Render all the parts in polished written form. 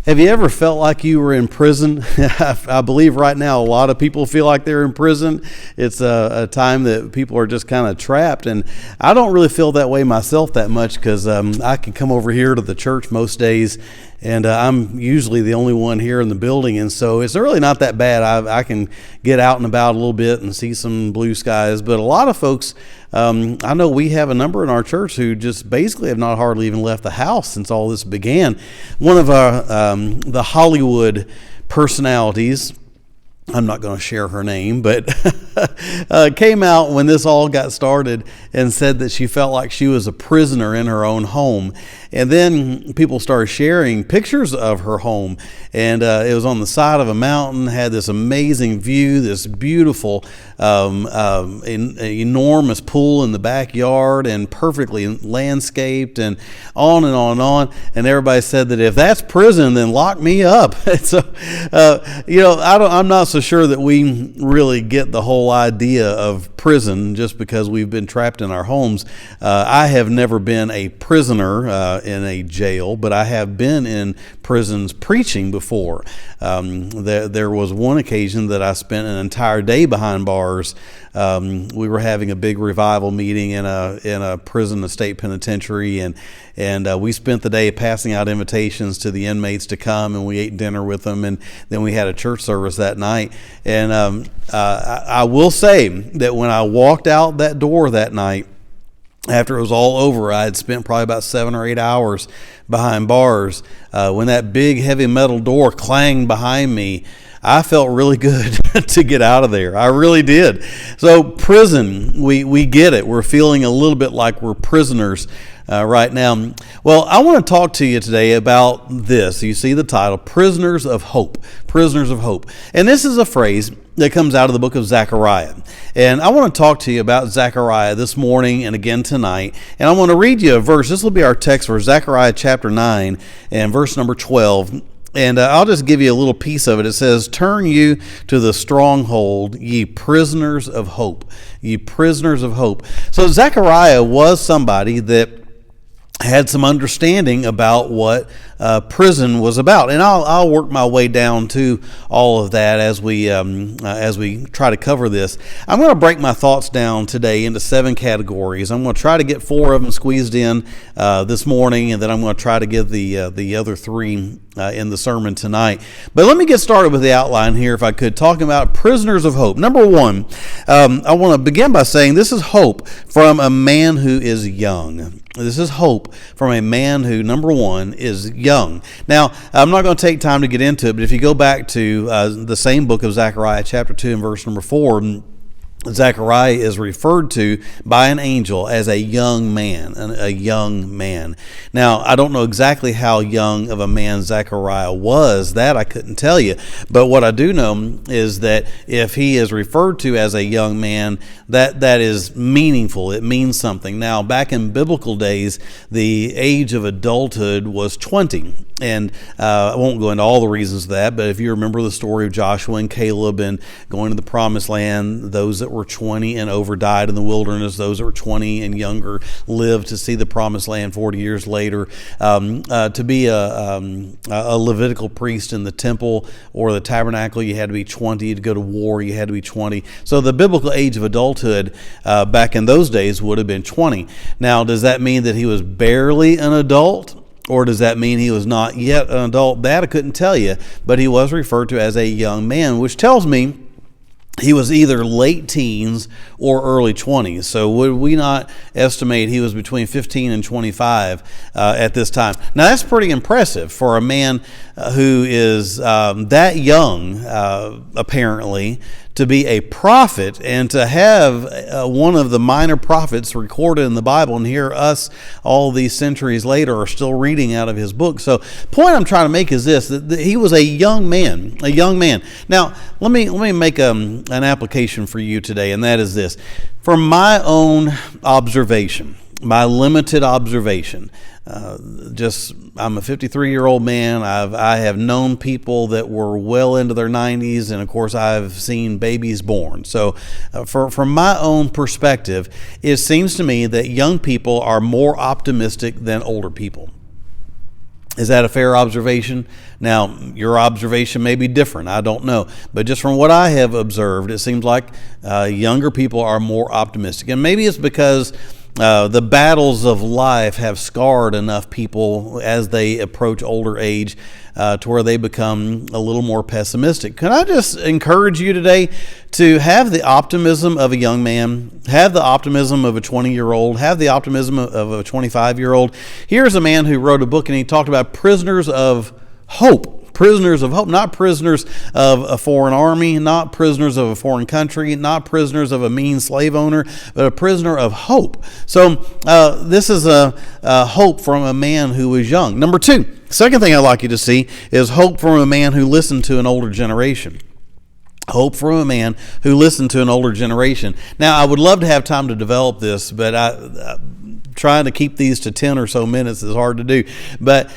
Have you ever felt like you were in prison? I believe right now a lot of people feel like they're in prison. It's a time that people are just kind of trapped, and I don't really feel that way myself that much because I can come over here to the church most days, and I'm usually the only one here in the building, and so it's really not that bad. I can get out and about a little bit and see some blue skies, but a lot of folks, I know we have a number in our church who just basically have not hardly even left the house since all this began. One of the Hollywood personalities, I'm not going to share her name, but came out when this all got started and said that she felt like she was a prisoner in her own home. And then people started sharing pictures of her home, and it was on the side of a mountain, had this amazing view, this beautiful enormous pool in the backyard, and perfectly landscaped, and on and on and on. And everybody said that if that's prison, then lock me up. So, I'm not so sure that we really get the whole idea of prison just because we've been trapped in our homes. I have never been a prisoner in a jail, but I have been in prisons preaching before. There was one occasion that I spent an entire day behind bars. We were having a big revival meeting in a prison, a state penitentiary, and we spent the day passing out invitations to the inmates to come, and we ate dinner with them, and then we had a church service that night. And I will say that when I walked out that door that night, after it was all over, I had spent probably about 7 or 8 hours behind bars. When that big heavy metal door clanged behind me, I felt really good to get out of there. I really did. So prison, we get it. We're feeling a little bit like we're prisoners right now. Well, I want to talk to you today about this. You see the title, Prisoners of Hope. Prisoners of Hope. And this is a phrase that comes out of the book of Zechariah. And I want to talk to you about Zechariah this morning and again tonight. And I want to read you a verse. This will be our text for Zechariah chapter 9 and verse number 12. And I'll just give you a little piece of it. It says, "Turn you to the stronghold, ye prisoners of hope." Ye prisoners of hope. So Zechariah was somebody that had some understanding about what prison was about, and I'll work my way down to all of that as we try to cover this. I'm going to break my thoughts down today into 7 categories. I'm going to try to get 4 of them squeezed in this morning, and then I'm going to try to get the other 3 in the sermon tonight. But let me get started with the outline here, if I could, talking about prisoners of hope. Number 1, I want to begin by saying this is hope from a man who is young. This is hope from a man who, number 1, is young. Now, I'm not going to take time to get into it, but if you go back to the same book of Zechariah, chapter 2 and verse number 4, Zechariah is referred to by an angel as a young man, a young man. Now, I don't know exactly how young of a man Zechariah was. That I couldn't tell you. But what I do know is that if he is referred to as a young man, that is meaningful. It means something. Now, back in biblical days, the age of adulthood was 20. And I won't go into all the reasons for that, but if you remember the story of Joshua and Caleb and going to the promised land, those that were 20 and over died in the wilderness. Those that were 20 and younger lived to see the promised land 40 years later. To be a Levitical priest in the temple or the tabernacle, you had to be 20. To go to war, you had to be 20. So the biblical age of adulthood back in those days would have been 20. Now, does that mean that he was barely an adult? Or does that mean he was not yet an adult? That I couldn't tell you, but he was referred to as a young man, which tells me he was either late teens or early 20s. So would we not estimate he was between 15 and 25 at this time? Now, that's pretty impressive for a man who is that young, apparently, to be a prophet and to have one of the minor prophets recorded in the Bible, and here us all these centuries later are still reading out of his book. So point I'm trying to make is this, that he was a young man, a young man. Now, let me make an application for you today, and that is this. From my own observation, my limited observation, I'm a 53-year-old man. I have known people that were well into their 90s, and of course I've seen babies born. So from my own perspective, it seems to me that young people are more optimistic than older people. Is that a fair observation? Now, your observation may be different. I don't know. But just from what I have observed, it seems like younger people are more optimistic. And maybe it's because the battles of life have scarred enough people as they approach older age to where they become a little more pessimistic. Can I just encourage you today to have the optimism of a young man, have the optimism of a 20-year-old, have the optimism of a 25-year-old. Here's a man who wrote a book and he talked about prisoners of hope. Prisoners of hope, not prisoners of a foreign army, not prisoners of a foreign country, not prisoners of a mean slave owner, but a prisoner of hope. So this is a hope from a man who was young. Number two, second thing I'd like you to see is hope from a man who listened to an older generation. Hope from a man who listened to an older generation. Now, I would love to have time to develop this, but trying to keep these to 10 or so minutes is hard to do. But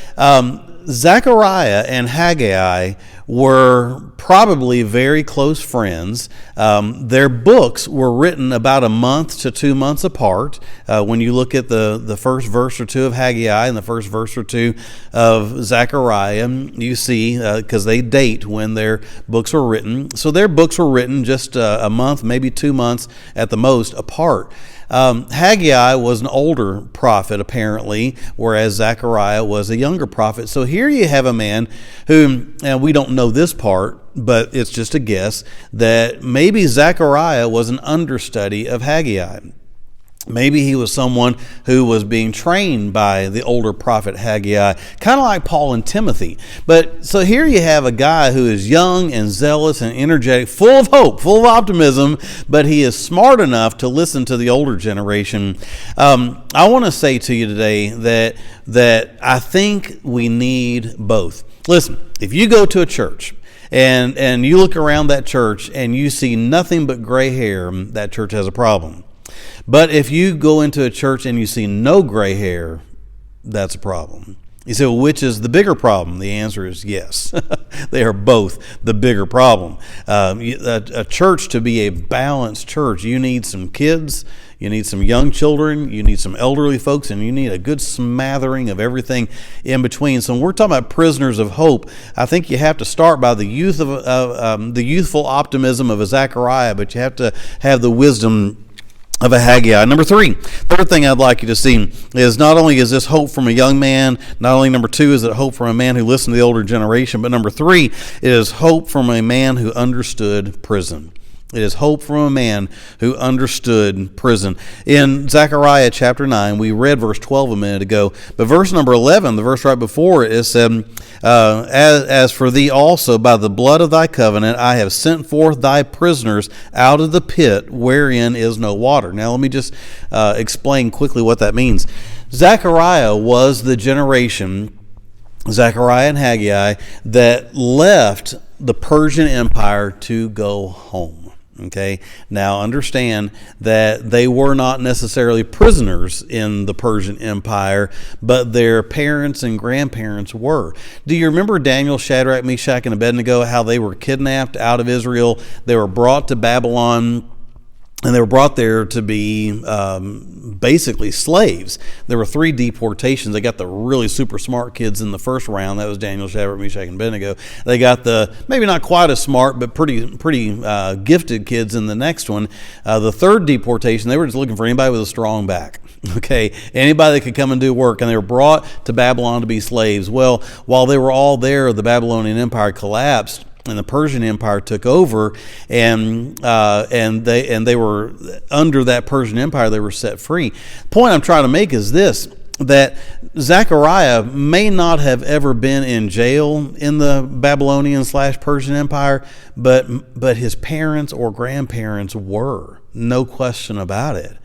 Zechariah and Haggai were probably very close friends. Their books were written about a month to 2 months apart. When you look at the first verse or two of Haggai and the first verse or two of Zechariah, you see, because they date when their books were written. So their books were written just a month, maybe 2 months at the most apart. Haggai was an older prophet, apparently, whereas Zechariah was a younger prophet. So here you have a man who, and we don't know this part, but it's just a guess, that maybe Zechariah was an understudy of Haggai. Maybe he was someone who was being trained by the older prophet Haggai, kind of like Paul and Timothy. But so here you have a guy who is young and zealous and energetic, full of hope, full of optimism, but he is smart enough to listen to the older generation. I want to say to you today that I think we need both. Listen, if you go to a church and you look around that church and you see nothing but gray hair, that church has a problem. But if you go into a church and you see no gray hair, that's a problem. You say, well, which is the bigger problem? The answer is yes. They are both the bigger problem. A church, to be a balanced church, you need some kids, you need some young children, you need some elderly folks, and you need a good smattering of everything in between. So when we're talking about prisoners of hope, I think you have to start by the youthful optimism of a Zechariah, but you have to have the wisdom of a Haggai. Number three, third thing I'd like you to see is not only is this hope from a young man, not only number two is it hope from a man who listened to the older generation, but number three, it is hope from a man who understood prison. It is hope from a man who understood prison. In Zechariah chapter 9, we read verse 12 a minute ago, but verse number 11, the verse right before it, it said, as for thee also, by the blood of thy covenant, I have sent forth thy prisoners out of the pit wherein is no water. Now, let me just explain quickly what that means. Zechariah was the generation, Zechariah and Haggai, that left the Persian Empire to go home. Okay, now understand that they were not necessarily prisoners in the Persian Empire, but their parents and grandparents were. Do you remember Daniel, Shadrach, Meshach, and Abednego, how they were kidnapped out of Israel? They were brought to Babylon, and they were brought there to be basically slaves. There were 3 deportations. They got the really super smart kids in the first round. That was Daniel, Shadrach, Meshach, and Abednego. They got the maybe not quite as smart, but pretty gifted kids in the next one. The third deportation, they were just looking for anybody with a strong back. Okay, anybody that could come and do work, and they were brought to Babylon to be slaves. Well, while they were all there, the Babylonian Empire collapsed, and the Persian Empire took over, and they were under that Persian Empire. They were set free. The point I'm trying to make is this: that Zechariah may not have ever been in jail in the Babylonian/Persian Empire, but his parents or grandparents were, no question about it.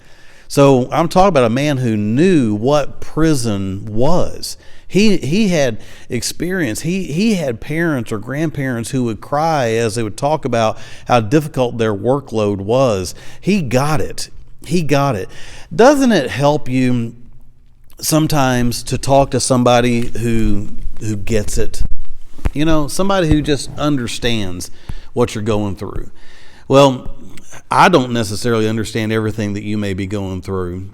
So I'm talking about a man who knew what prison was. He had experience. He had parents or grandparents who would cry as they would talk about how difficult their workload was. He got it. He got it. Doesn't it help you sometimes to talk to somebody who gets it? You know, somebody who just understands what you're going through. Well, I don't necessarily understand everything that you may be going through,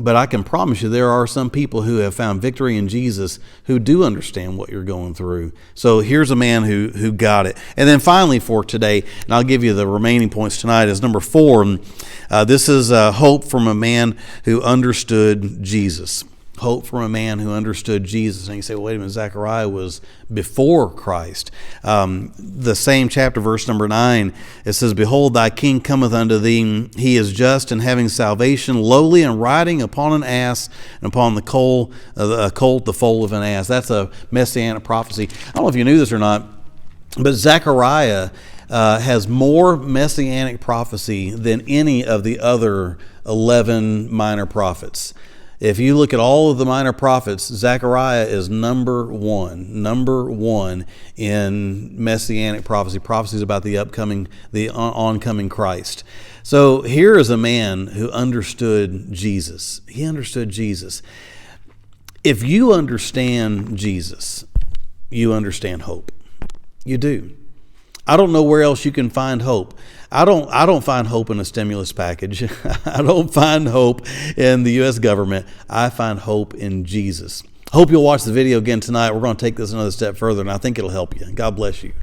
But I can promise you there are some people who have found victory in Jesus who do understand what you're going through. So here's a man who got it. And then finally for today, and I'll give you the remaining points tonight, is number 4. This is hope from a man who understood Jesus. Hope from a man who understood Jesus. And you say, well, wait a minute, Zechariah was before Christ. The same chapter, verse number 9, it says, behold, thy king cometh unto thee. He is just and having salvation, lowly and riding upon an ass, and upon the colt, the foal of an ass. That's a messianic prophecy. I don't know if you knew this or not, but Zechariah has more messianic prophecy than any of the other 11 minor prophets. If you look at all of the minor prophets, Zechariah is number one in messianic prophecy, prophecies about the oncoming Christ. So here is a man who understood Jesus. He understood Jesus. If you understand Jesus, you understand hope. You do. I don't know where else you can find hope. I don't find hope in a stimulus package. I don't find hope in the U.S. government. I find hope in Jesus. Hope you'll watch the video again tonight. We're going to take this another step further, and I think it'll help you. God bless you.